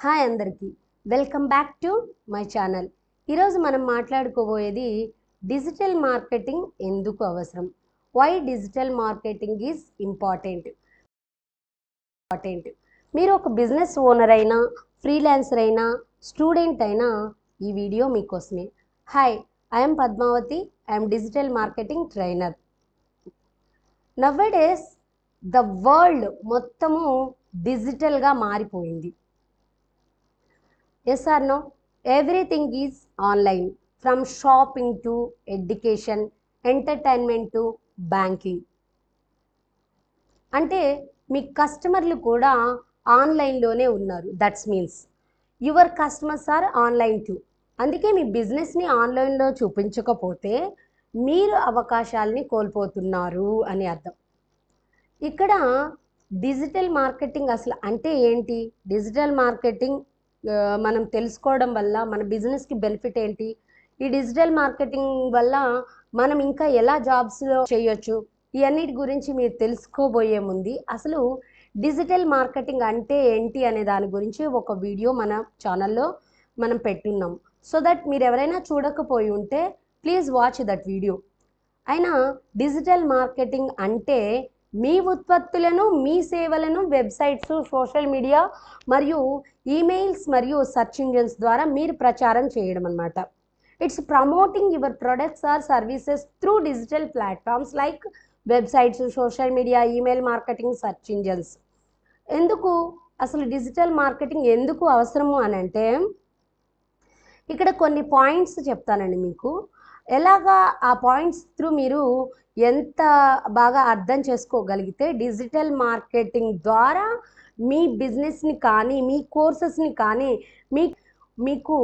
Hi అందరికీ welcome back to my channel. ఈరోజు మనం మాట్లాడుకోబోయేది డిజిటల్ మార్కెటింగ్ ఎందుకు అవసరం, why digital marketing is important. మీరు ఒక బిజినెస్ ఓనర్ అయినా, ఫ్రీలాన్సర్ అయినా, స్టూడెంట్ అయినా ఈ వీడియో మీకోసమే. Hi, I'm Padmavati, I'm digital marketing trainer. Nowadays the world మొత్తము డిజిటల్గా మారిపోయింది. Yes or no? Everything is online, from shopping to education, entertainment to banking. అంటే మీ కస్టమర్లు కూడా ఆన్లైన్లోనే ఉన్నారు. That's means your customers are online too. అందుకే మీ బిజినెస్ని ఆన్లైన్లో చూపించకపోతే మీరు అవకాశాలని కోల్పోతున్నారు అని అర్థం. ఇక్కడ డిజిటల్ మార్కెటింగ్ అసలు అంటే ఏంటి? డిజిటల్ మార్కెటింగ్ మనం తెలుసుకోవడం వల్ల మన బిజినెస్కి బెనిఫిట్ ఏంటి? ఈ డిజిటల్ మార్కెటింగ్ వల్ల మనం ఇంకా ఎలా జాబ్స్లో చేయొచ్చు? ఇవన్నిటి గురించి మీరు తెలుసుకోబోయే ముందు అసలు డిజిటల్ మార్కెటింగ్ అంటే ఏంటి అనే దాని గురించి ఒక వీడియో మన ఛానల్లో మనం పెట్టున్నాం. సో దట్ మీరు ఎవరైనా చూడకపోయి ఉంటే ప్లీజ్ వాచ్ దట్ వీడియో. అయినా డిజిటల్ మార్కెటింగ్ అంటే మీ ఉత్పత్తులను, మీ సేవలను వెబ్సైట్స్, సోషల్ మీడియా మరియు ఈమెయిల్స్ మరియు సెర్చ్ ఇంజిన్స్ ద్వారా మీరు ప్రచారం చేయడం అన్నమాట. It's promoting your products or services through digital platforms like websites, social media, email marketing, search engines. ఎందుకు అసలు డిజిటల్ మార్కెటింగ్ ఎందుకు అవసరము అని అంటే ఇక్కడ కొన్ని పాయింట్స్ చెప్తానండి మీకు. ఎలాగా ఆ పాయింట్స్ త్రూ మీరు ఎంత బాగా అర్థం చేసుకోగలిగితే డిజిటల్ మార్కెటింగ్ ద్వారా మీ బిజినెస్ని కానీ, మీ కోర్సెస్ని కానీ మీకు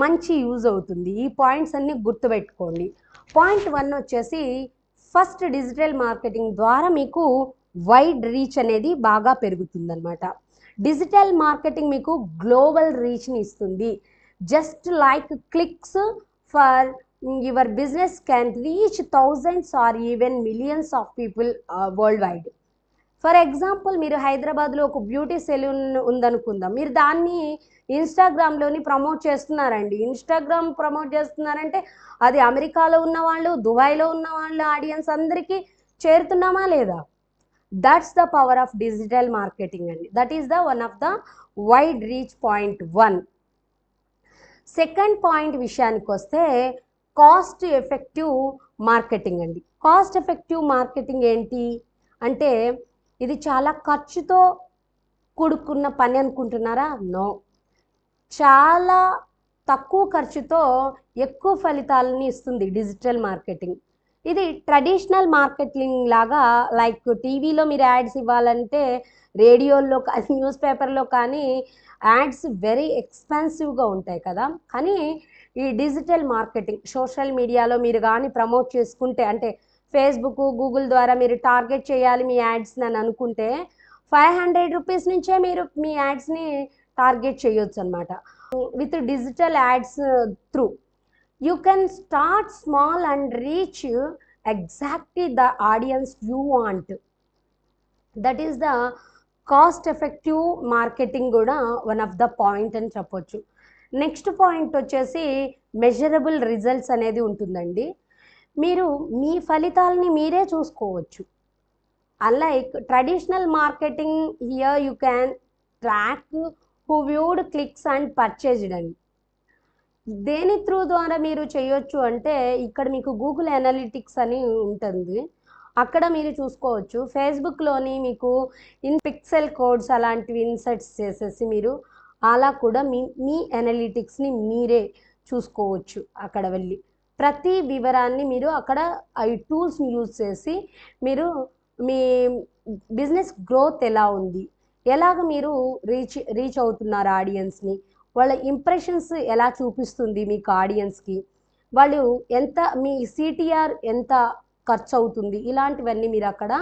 మంచి యూజ్ అవుతుంది. ఈ పాయింట్స్ అన్నీ గుర్తుపెట్టుకోండి. పాయింట్ 1 వచ్చేసి ఫస్ట్, డిజిటల్ మార్కెటింగ్ ద్వారా మీకు వైడ్ రీచ్ అనేది బాగా పెరుగుతుందన్నమాట. డిజిటల్ మార్కెటింగ్ మీకు గ్లోబల్ రీచ్ని ఇస్తుంది. Just like clicks for your business can reach thousands or even millions of people world wide. For example, మీరు హైదరాబాద్లో ఒక బ్యూటీ సెలూన్ ఉందనుకుందాం. మీరు దాన్ని ఇన్స్టాగ్రామ్లోని ప్రమోట్ చేస్తున్నారండి. ఇన్స్టాగ్రామ్ ప్రమోట్ చేస్తున్నారంటే అది అమెరికాలో ఉన్నవాళ్ళు, దుబాయ్లో ఉన్నవాళ్ళు ఆడియన్స్ అందరికీ చేరుతున్నామా లేదా? That's the power of digital marketing అండి. That is the one of the wide reach point 1. Second point విషయానికి వస్తే కాస్ట్ ఎఫెక్టివ్ మార్కెటింగ్ అండి. కాస్ట్ ఎఫెక్టివ్ మార్కెటింగ్ ఏంటి అంటే ఇది చాలా ఖర్చుతో కూడుకున్న పని అనుకుంటున్నారా? నో. చాలా తక్కువ ఖర్చుతో ఎక్కువ ఫలితాలని ఇస్తుంది డిజిటల్ మార్కెటింగ్. ఇది ట్రెడిషనల్ మార్కెటింగ్ లాగా, లైక్ టీవీలో మీరు యాడ్స్ ఇవ్వాలంటే, రేడియోల్లో కానీ, న్యూస్ పేపర్లో కానీ యాడ్స్ వెరీ ఎక్స్పెన్సివ్గా ఉంటాయి కదా. కానీ ఈ డిజిటల్ మార్కెటింగ్ సోషల్ మీడియాలో మీరు కానీ ప్రమోట్ చేసుకుంటే, అంటే ఫేస్బుక్, గూగుల్ ద్వారా మీరు టార్గెట్ చేయాలి మీ యాడ్స్ని అని అనుకుంటే 500 రూపీస్ నుంచే మీరు మీ యాడ్స్ని టార్గెట్ చేయొచ్చు అనమాట. With digital ads through you can start small and reach exactly the audience you want. That is the cost effective marketing కూడా వన్ ఆఫ్ ద పాయింట్ అని చెప్పొచ్చు. నెక్స్ట్ పాయింట్ వచ్చేసి మెజరబుల్ రిజల్ట్స్ అనేది ఉంటుందండి. మీరు మీ ఫలితాలని మీరే చూసుకోవచ్చు. Unlike traditional marketing, here you can track who viewed, clicks and purchased అండి. దేని త్రూ ద్వారా మీరు చేయొచ్చు అంటే ఇక్కడ మీకు గూగుల్ అనలిటిక్స్ అని ఉంటుంది, అక్కడ మీరు చూసుకోవచ్చు. ఫేస్బుక్లోని మీకు పిక్సెల్ కోడ్స్ అలాంటివి ఇన్సర్ట్స్ చేసేసి మీరు అలా కూడా మీ అనలిటిక్స్ని మీరే చూసుకోవచ్చు. అక్కడ వెళ్ళి ప్రతి వివరాన్ని మీరు అక్కడ ఈ టూల్స్ని యూజ్ చేసి మీరు మీ బిజినెస్ గ్రోత్ ఎలా ఉంది, ఎలాగ మీరు రీచ్ అవుతున్నారు ఆడియన్స్ని, వాళ్ళ ఇంప్రెషన్స్ ఎలా చూపిస్తుంది మీకు ఆడియన్స్కి, వాళ్ళు ఎంత, మీ సిటిఆర్ ఎంత ఖర్చు అవుతుంది, ఇలాంటివన్నీ మీరు అక్కడ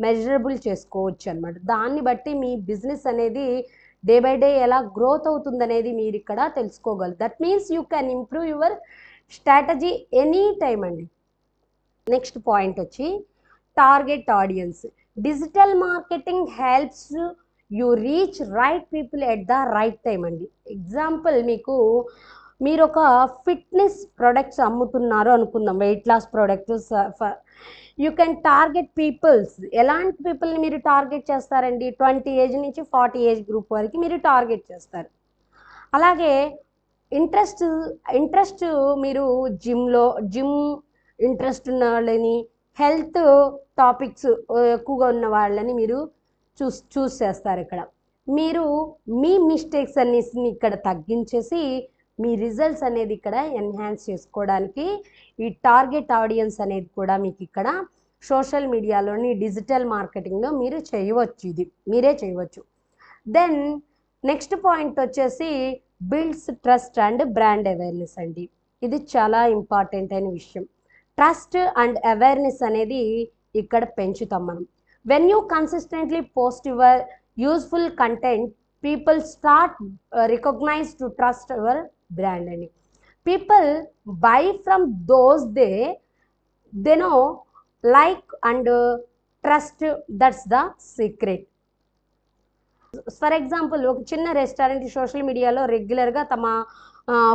మెజరబుల్ చేసుకోవచ్చు అనమాట. దాన్ని బట్టి మీ బిజినెస్ అనేది డే బై డే ఎలా గ్రోత్ అవుతుంది అనేది మీరు ఇక్కడ తెలుసుకోగలరు. That means you can improve your strategy any time అండి. నెక్స్ట్ పాయింట్ వచ్చి target audience. Digital marketing helps you reach right people at the right time అండి. ఎగ్జాంపుల్ మీరు ఒక ఫిట్నెస్ ప్రొడక్ట్స్ అమ్ముతున్నారు అనుకుందాం, weight loss products. You can target peoples. ఎలాంటి పీపుల్ని మీరు టార్గెట్ చేస్తారండి? 20 ఏజ్ నుంచి 40 ఏజ్ గ్రూప్ వరకు మీరు టార్గెట్ చేస్తారు. అలాగే ఇంట్రెస్ట్ మీరు జిమ్ ఇంట్రెస్ట్ ఉన్న వాళ్ళని, హెల్త్ టాపిక్స్ ఎక్కువగా ఉన్న వాళ్ళని మీరు చూస్ చేస్తారు. ఇక్కడ మీరు మీ మిస్టేక్స్ అన్నిటిని ఇక్కడ తగ్గించేసి మీ రిజల్ట్స్ అనేది ఇక్కడ ఎన్హాన్స్ చేసుకోవడానికి ఈ టార్గెట్ ఆడియన్స్ అనేది కూడా మీకు ఇక్కడ సోషల్ మీడియాలోని డిజిటల్ మార్కెటింగ్లో మీరు చేయవచ్చు. ఇది మీరే చేయవచ్చు. దెన్ నెక్స్ట్ పాయింట్ వచ్చేసి builds trust and brand awareness అండి. ఇది చాలా ఇంపార్టెంట్ అయిన విషయం. ట్రస్ట్ అండ్ అవేర్నెస్ అనేది ఇక్కడ పెంచుతాం మనం. When you consistently post your useful content, people start recognize to trust your brand అండి. People buy from those they know, like and trust. That's the secret. For example, ఒక చిన్న restaurant social మీడియాలో రెగ్యులర్గా తమ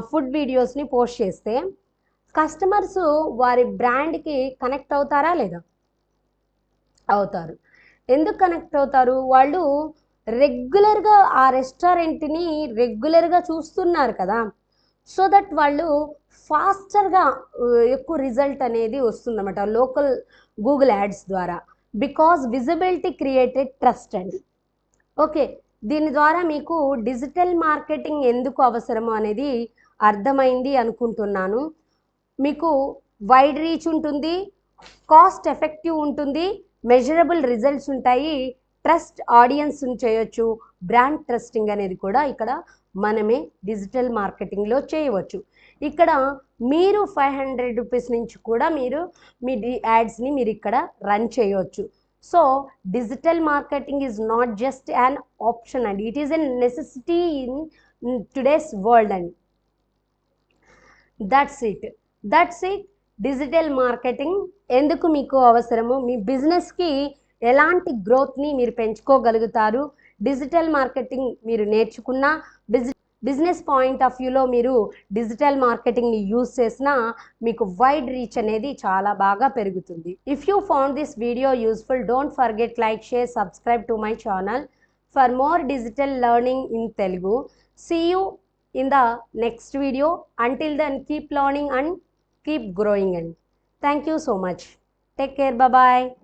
ఫుడ్ వీడియోస్ని post చేస్తే customers వారి బ్రాండ్కి connect అవుతారా లేదా? అవుతారు. ఎందుకు కనెక్ట్ అవుతారు? వాళ్ళు రెగ్యులర్గా ఆ రెస్టారెంట్ని రెగ్యులర్గా చూస్తున్నారు కదా. సో దట్ వాళ్ళు ఫాస్టర్గా ఎక్కువ రిజల్ట్ అనేది వస్తుందన్నమాట లోకల్ గూగుల్ యాడ్స్ ద్వారా. బికాజ్ విజిబిలిటీ క్రియేటెడ్ ట్రస్ట్ అండి. ఓకే, దీని ద్వారా మీకు డిజిటల్ మార్కెటింగ్ ఎందుకు అవసరమో అనేది అర్థమైంది అనుకుంటున్నాను. మీకు వైడ్ రీచ్ ఉంటుంది, కాస్ట్ ఎఫెక్టివ్ ఉంటుంది, మెజరబుల్ రిజల్ట్స్ ఉంటాయి, ట్రస్ట్ ఆడియన్స్ చేయొచ్చు. బ్రాండ్ ట్రస్టింగ్ అనేది కూడా ఇక్కడ మనమే డిజిటల్ మార్కెటింగ్లో చేయవచ్చు. ఇక్కడ మీరు 500 రూపీస్ నుంచి కూడా మీరు మీ యాడ్స్ని మీరు ఇక్కడ రన్ చేయవచ్చు. So digital marketing is not just an option అండి, it is a necessity in today's world అండి. That's it. డిజిటల్ మార్కెటింగ్ ఎందుకు మీకు అవసరము, మీ బిజినెస్కి ఎలాంటి గ్రోత్ని మీరు పెంచుకోగలుగుతారు, డిజిటల్ మార్కెటింగ్ మీరు నేర్చుకున్న బిజినెస్ పాయింట్ ఆఫ్ వ్యూలో మీరు డిజిటల్ మార్కెటింగ్ని యూజ్ చేసినా మీకు వైడ్ రీచ్ అనేది చాలా బాగా పెరుగుతుంది. If you found this video useful, don't forget like, share, subscribe to my channel for more digital learning in Telugu. See you in the next video. Until then, keep learning and keep growing. And thank you so much. Take care. Bye bye.